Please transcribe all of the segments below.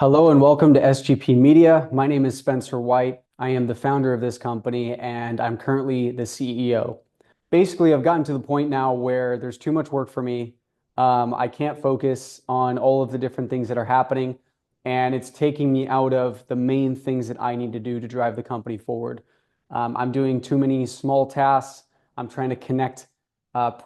Hello and welcome to SGP Media. My name is Spencer White. I am the founder of this company and I'm currently the CEO. Basically, I've gotten to the point now where there's too much work for me. I can't focus on all of the different things that are happening, and it's taking me out of the main things that I need to do to drive the company forward. I'm doing too many small tasks. I'm trying to connect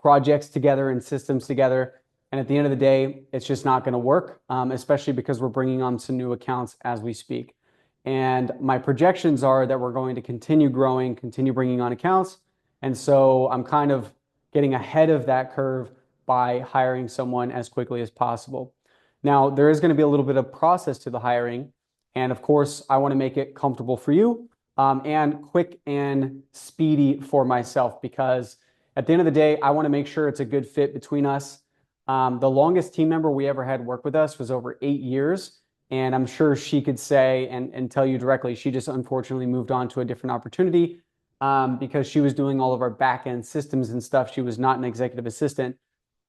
projects together and systems together. And at the end of the day, it's just not going to work, especially because we're bringing on some new accounts as we speak. And my projections are that we're going to continue growing, continue bringing on accounts. And so I'm kind of getting ahead of that curve by hiring someone as quickly as possible. Now, there is going to be a little bit of process to the hiring. And of course, I want to make it comfortable for you and quick and speedy for myself, because at the end of the day, I want to make sure it's a good fit between us. The longest team member we ever had work with us was over 8 years. And I'm sure she could say and tell you directly, she just unfortunately moved on to a different opportunity because she was doing all of our back end systems and stuff. She was not an executive assistant.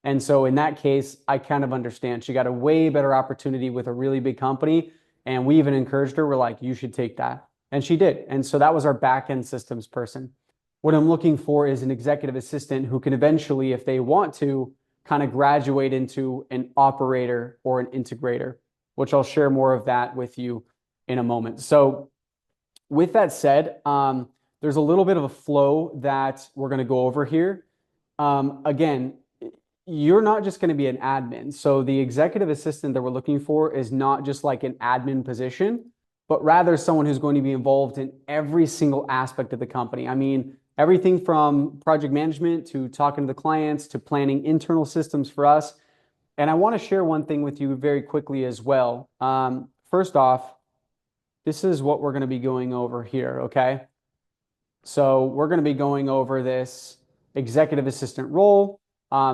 And so in that case, I kind of understand. She got a way better opportunity with a really big company. And we even encouraged her. We're like, you should take that. And she did. And so that was our back end systems person. What I'm looking for is an executive assistant who can eventually, if they want to, kind of graduate into an operator or an integrator, which I'll share more of that with you in a moment. So with that said, there's a little bit of a flow that we're going to go over here. Again, you're not just going to be an admin. So the executive assistant that we're looking for is not just like an admin position, but rather someone who's going to be involved in every single aspect of the company. I mean, everything from project management to talking to the clients to planning internal systems for us. And I want to share one thing with you very quickly as well. First off, this is what we're going to be going over here, okay? So we're going to be going over this executive assistant role.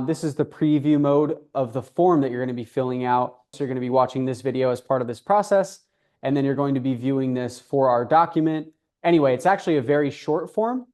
This is the preview mode of the form that you're going to be filling out. So you're going to be watching this video as part of this process, and then you're going to be viewing this for our document. Anyway, it's actually a very short form.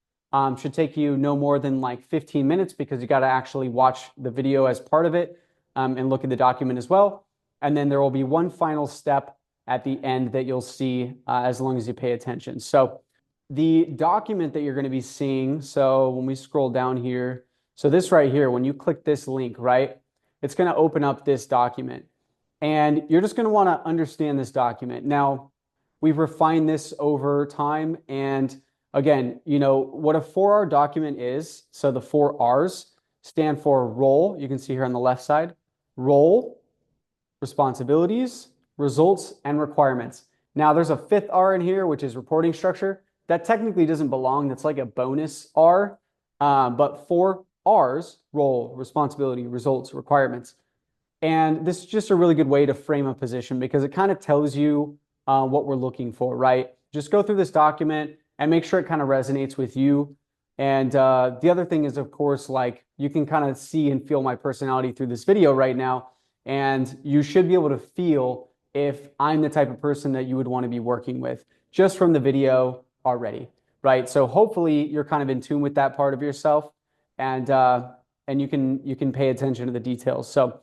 Should take you no more than like 15 minutes because you got to actually watch the video as part of it and look at the document as well. And then there will be one final step at the end that you'll see as long as you pay attention. So the document that you're going to be seeing, so when we scroll down here, so this right here, when you click this link, right, it's going to open up this document. And you're just going to want to understand this document. Now, we've refined this over time, and again, you know, what a 4R document is, so the 4Rs stand for role, you can see here on the left side, role, responsibilities, results, and requirements. Now, there's a fifth R in here, which is reporting structure. That technically doesn't belong. That's like a bonus R, but 4Rs, role, responsibility, results, requirements. And this is just a really good way to frame a position because it kind of tells you what we're looking for, right? Just go through this document and make sure it kind of resonates with you. And the other thing is, of course, like you can kind of see and feel my personality through this video right now. And you should be able to feel if I'm the type of person that you would want to be working with just from the video already, right? So hopefully you're kind of in tune with that part of yourself, and you can pay attention to the details. So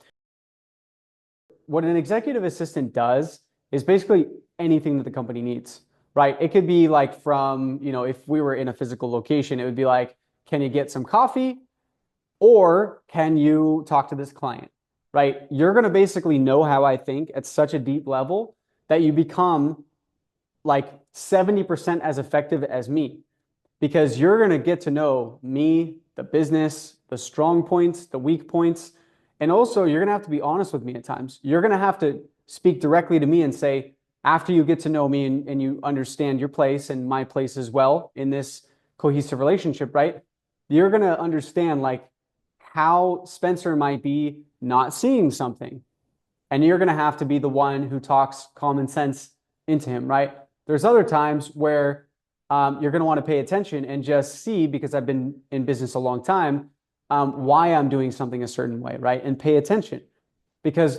what an executive assistant does is basically anything that the company needs. Right? It could be like from, you know, if we were in a physical location, it would be like, can you get some coffee? Or can you talk to this client? Right? You're going to basically know how I think at such a deep level that you become like 70% as effective as me, because you're going to get to know me, the business, the strong points, the weak points. And also you're going to have to be honest with me at times. You're going to have to speak directly to me and say, after you get to know me and you understand your place and my place as well in this cohesive relationship, right? You're going to understand like how Spencer might be not seeing something. And you're going to have to be the one who talks common sense into him, right? There's other times where you're going to want to pay attention and just see, because I've been in business a long time, why I'm doing something a certain way, right? And pay attention. Because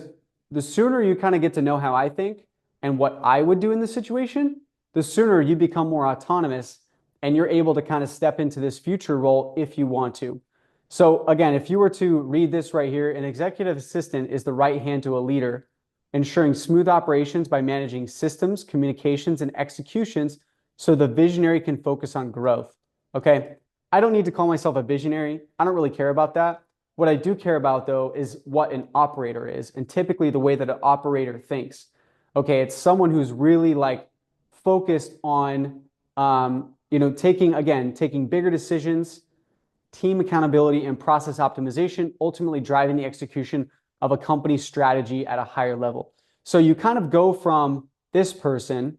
the sooner you kind of get to know how I think, and what I would do in this situation, the sooner you become more autonomous and you're able to kind of step into this future role if you want to. So again, if you were to read this right here, an executive assistant is the right hand to a leader, ensuring smooth operations by managing systems, communications, and executions so the visionary can focus on growth. Okay, I don't need to call myself a visionary. I don't really care about that. What I do care about, though, is what an operator is, and typically the way that an operator thinks. Okay, it's someone who's really like focused on, taking bigger decisions, team accountability, and process optimization, ultimately driving the execution of a company's strategy at a higher level. So you kind of go from this person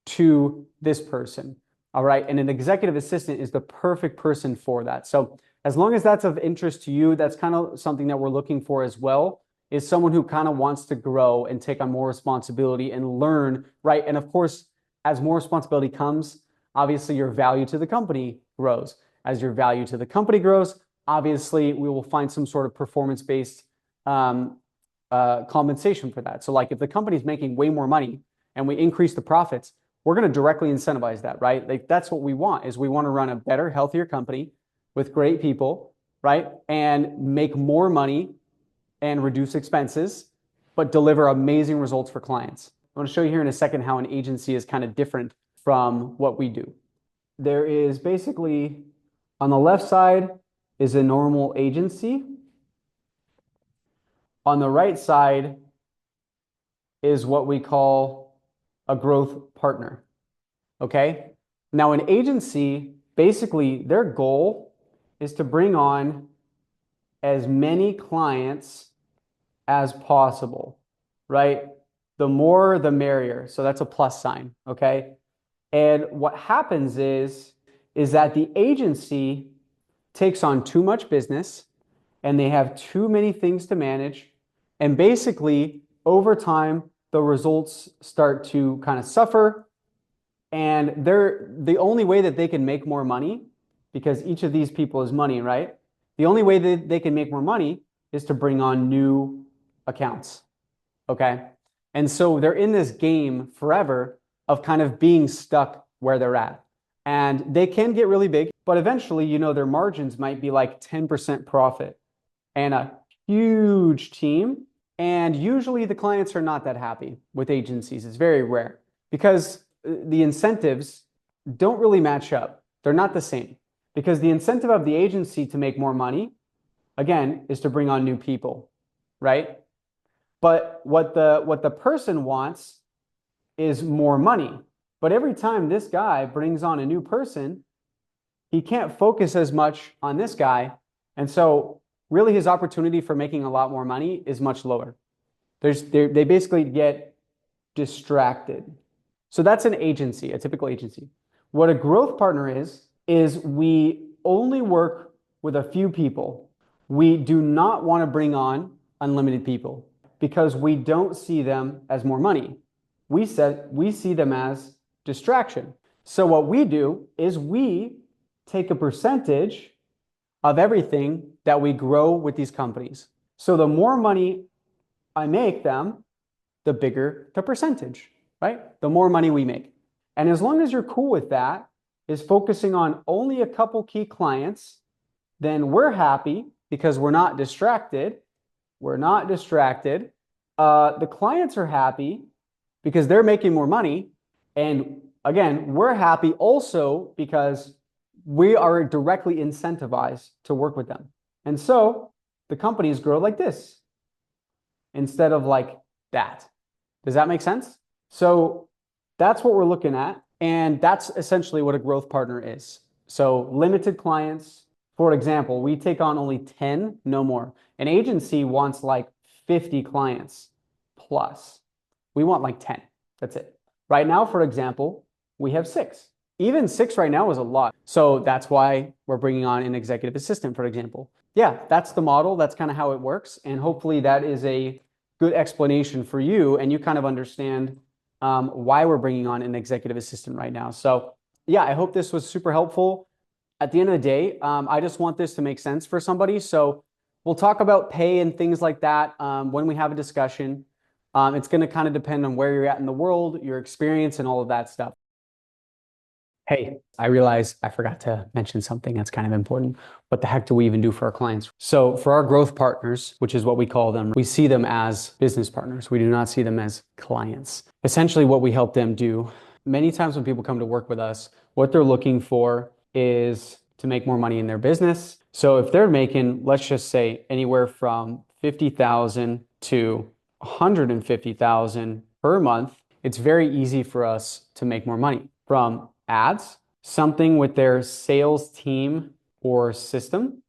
to this person. All right. And an executive assistant is the perfect person for that. So as long as that's of interest to you, that's kind of something that we're looking for as well, is someone who kind of wants to grow and take on more responsibility and learn, right? And of course, as more responsibility comes, obviously your value to the company grows. As your value to the company grows, obviously we will find some sort of performance-based compensation for that. So like if the company's making way more money and we increase the profits, we're going to directly incentivize that, right? Like that's what we want, is we want to run a better, healthier company with great people, right? And make more money and reduce expenses, but deliver amazing results for clients. I want to show you here in a second how an agency is kind of different from what we do. There is basically, on the left side is a normal agency. On the right side is what we call a growth partner. Okay. Now, an agency, basically, their goal is to bring on as many clients as possible, right? The more, the merrier. So that's a plus sign. Okay. And what happens is that the agency takes on too much business and they have too many things to manage. And basically, over time, the results start to kind of suffer. And they're the only way that they can make more money, because each of these people is money, right? The only way that they can make more money is to bring on new accounts. Okay. And so they're in this game forever of kind of being stuck where they're at. And they can get really big, but eventually, their margins might be like 10% profit and a huge team. And usually the clients are not that happy with agencies. It's very rare because the incentives don't really match up. They're not the same, because the incentive of the agency to make more money, again, is to bring on new people, right? But what the person wants is more money. But every time this guy brings on a new person, he can't focus as much on this guy. And so really his opportunity for making a lot more money is much lower. They basically get distracted. So that's an agency, a typical agency. What a growth partner is we only work with a few people. We do not want to bring on unlimited people because we don't see them as more money. We see them as distraction. So what we do is we take a percentage of everything that we grow with these companies. So the more money I make them, the bigger the percentage, right? The more money we make. And as long as you're cool with that, is focusing on only a couple key clients, then we're happy because we're not distracted. We're not distracted. The clients are happy because they're making more money. And again, we're happy also because we are directly incentivized to work with them. And so the companies grow like this instead of like that. Does that make sense? So that's what we're looking at. And that's essentially what a growth partner is. So limited clients. For example, we take on only 10, no more. An agency wants like 50 clients plus. We want like 10. That's it. Right now, for example, we have 6. Even 6 right now is a lot. So that's why we're bringing on an executive assistant, for example. Yeah, that's the model. That's kind of how it works. And hopefully that is a good explanation for you and you kind of understand why we're bringing on an executive assistant right now. So yeah, I hope this was super helpful. At the end of the day, I just want this to make sense for somebody. So we'll talk about pay and things like that when we have a discussion. It's going to kind of depend on where you're at in the world, your experience, and all of that stuff. Hey, I realize I forgot to mention something that's kind of important. What the heck do we even do for our clients? So, for our growth partners, which is what we call them, we see them as business partners. We do not see them as clients. Essentially, what we help them do, many times when people come to work with us, what they're looking for is to make more money in their business. So, if they're making, let's just say, anywhere from 50,000 to 150,000 per month, it's very easy for us to make more money from ads, something with their sales team or system,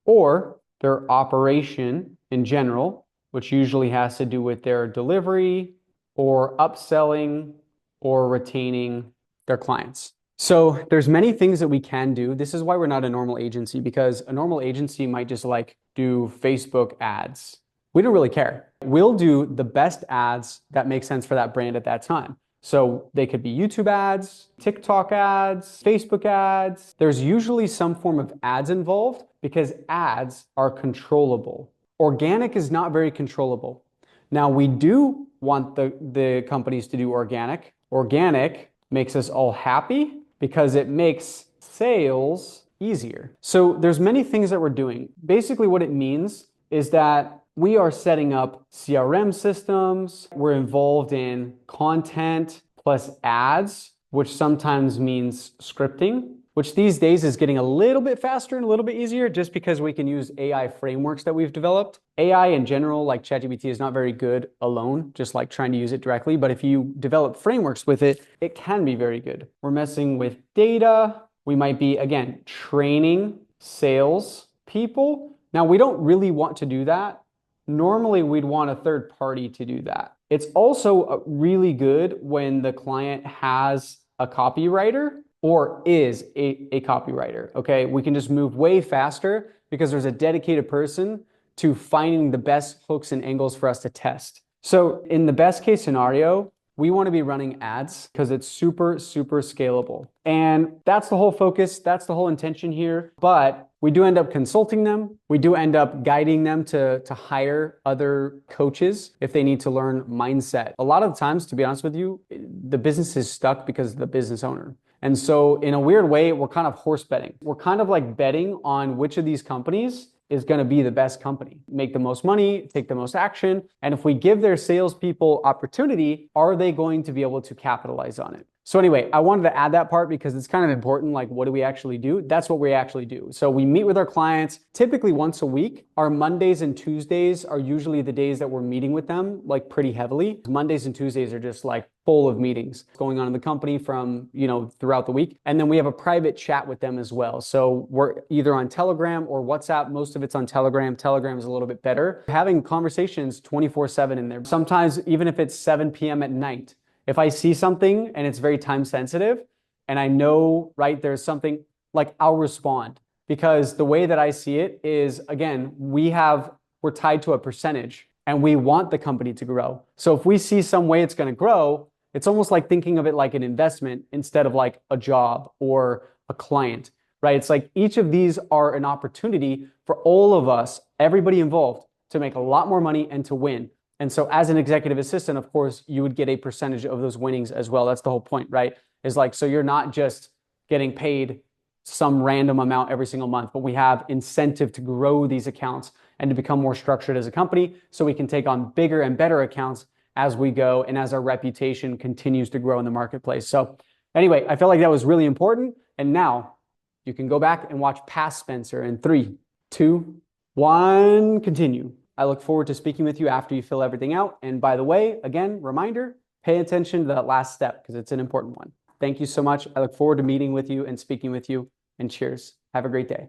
or their operation in general, which usually has to do with their delivery or upselling or retaining their clients. So there's many things that we can do. This is why we're not a normal agency, because a normal agency might just like do Facebook ads. We don't really care. We'll do the best ads that make sense for that brand at that time. So they could be YouTube ads, TikTok ads, Facebook ads. There's usually some form of ads involved because ads are controllable. Organic is not very controllable. Now, we do want the companies to do organic. Organic makes us all happy because it makes sales easier. So there's many things that we're doing. Basically, what it means is that we are setting up CRM systems. We're involved in content plus ads, which sometimes means scripting, which these days is getting a little bit faster and a little bit easier just because we can use AI frameworks that we've developed. AI in general, like ChatGPT, is not very good alone, just like trying to use it directly. But if you develop frameworks with it, it can be very good. We're messing with data. We might be, again, training sales people. Now, we don't really want to do that. Normally, we'd want a third party to do that. It's also really good when the client has a copywriter or is a copywriter, okay? We can just move way faster because there's a dedicated person to finding the best hooks and angles for us to test. So in the best case scenario, we want to be running ads because it's super, super scalable. And that's the whole focus. That's the whole intention here. But we do end up consulting them. We do end up guiding them to hire other coaches if they need to learn mindset. A lot of the times, to be honest with you, the business is stuck because of the business owner. And so in a weird way, we're kind of horse betting. We're kind of like betting on which of these companies is going to be the best company, make the most money, take the most action. And if we give their salespeople opportunity, are they going to be able to capitalize on it? So anyway, I wanted to add that part because it's kind of important. Like, what do we actually do? That's what we actually do. So we meet with our clients typically once a week. Our Mondays and Tuesdays are usually the days that we're meeting with them, like pretty heavily. Mondays and Tuesdays are just like full of meetings going on in the company from, throughout the week. And then we have a private chat with them as well. So we're either on Telegram or WhatsApp. Most of it's on Telegram. Telegram is a little bit better. Having conversations 24/7 in there. Sometimes even if it's 7 p.m. at night, if I see something and it's very time sensitive and I know, right, there's something, like, I'll respond, because the way that I see it is, again, we're tied to a percentage and we want the company to grow. So if we see some way it's going to grow, it's almost like thinking of it like an investment instead of like a job or a client, right? It's like each of these are an opportunity for all of us, everybody involved, to make a lot more money and to win. And so as an executive assistant, of course, you would get a percentage of those winnings as well. That's the whole point, right? Is like, so you're not just getting paid some random amount every single month, but we have incentive to grow these accounts and to become more structured as a company so we can take on bigger and better accounts as we go and as our reputation continues to grow in the marketplace. So anyway, I felt like that was really important. And now you can go back and watch past Spencer in 3, 2, 1, continue. I look forward to speaking with you after you fill everything out. And by the way, again, reminder, pay attention to that last step because it's an important one. Thank you so much. I look forward to meeting with you and speaking with you, and cheers. Have a great day.